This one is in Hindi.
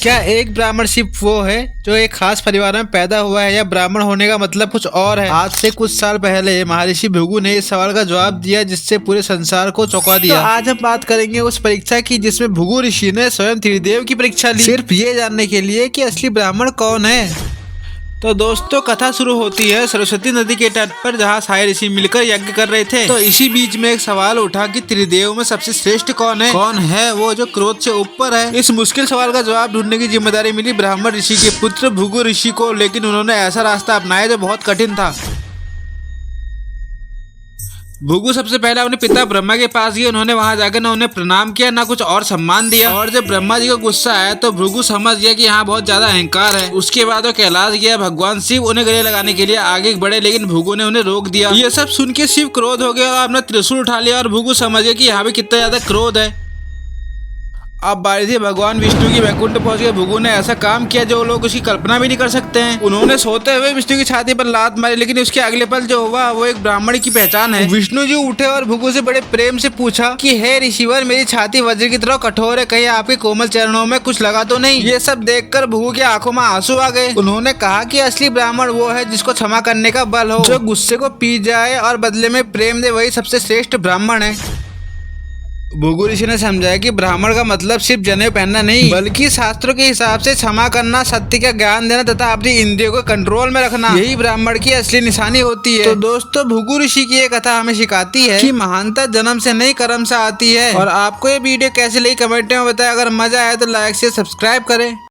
क्या एक ब्राह्मण सिर्फ वो है जो एक खास परिवार में पैदा हुआ है, या ब्राह्मण होने का मतलब कुछ और है? आज से कुछ साल पहले महर्षि भृगु ने इस सवाल का जवाब दिया जिससे पूरे संसार को चौंका दिया। तो आज हम बात करेंगे उस परीक्षा की जिसमें भृगु ऋषि ने स्वयं त्रिदेव की परीक्षा ली, सिर्फ ये जानने के लिए कि असली ब्राह्मण कौन है। तो दोस्तों, कथा शुरू होती है सरस्वती नदी के तट पर, जहाँ सारे ऋषि मिलकर यज्ञ कर रहे थे। तो इसी बीच में एक सवाल उठा कि त्रिदेव में सबसे श्रेष्ठ कौन है? कौन है वो जो क्रोध से ऊपर है? इस मुश्किल सवाल का जवाब ढूंढने की जिम्मेदारी मिली ब्राह्मण ऋषि के पुत्र भृगु ऋषि को, लेकिन उन्होंने ऐसा रास्ता अपनाया जो बहुत कठिन था। भृगु सबसे पहले अपने पिता ब्रह्मा के पास गए। उन्होंने वहां जाकर न उन्हें प्रणाम किया न कुछ और सम्मान दिया। और जब ब्रह्मा जी को गुस्सा आया तो भृगु समझ गया कि यहाँ बहुत ज्यादा अहंकार है। उसके बाद वो कैलाश गया। भगवान शिव उन्हें गले लगाने के लिए आगे बढ़े, लेकिन भृगु ने उन्हें रोक दिया। ये सब सुन के शिव क्रोध हो गया और अपना त्रिशूल उठा लिया। और भृगु समझ गया कि यहाँ पे कितना ज्यादा क्रोध है। अब बारी थी भगवान विष्णु की। वैकुंठ पहुंच गए। भृगु ने ऐसा काम किया जो लोग उसकी कल्पना भी नहीं कर सकते हैं। उन्होंने सोते हुए विष्णु की छाती पर लात मारी, लेकिन उसके अगले पल जो हुआ वो एक ब्राह्मण की पहचान है। विष्णु जी उठे और भृगु से बड़े प्रेम से पूछा कि हे ऋषिवर, मेरी छाती वज्र की तरह कठोर है, कहीं आपके कोमल चरणों में कुछ लगा तो नहीं? ये सब देखकर भृगु की आंखों में आंसू आ गए। उन्होंने कहा कि असली ब्राह्मण वो है जिसको क्षमा करने का बल हो, जो गुस्से को पी जाए और बदले में प्रेम दे, वही सबसे श्रेष्ठ ब्राह्मण है। भृगु ऋषि ने समझाया कि ब्राह्मण का मतलब सिर्फ जनेऊ पहनना नहीं, बल्कि शास्त्रों के हिसाब से क्षमा करना, सत्य का ज्ञान देना तथा अपनी इंद्रियों को कंट्रोल में रखना, यही ब्राह्मण की असली निशानी होती है। तो दोस्तों, भृगु ऋषि की ये कथा हमें सिखाती है कि महानता जन्म से नहीं कर्म से आती है। और आपको ये वीडियो कैसी लगी कमेंट में बताएं। अगर मजा आया तो लाइक से सब्सक्राइब करें।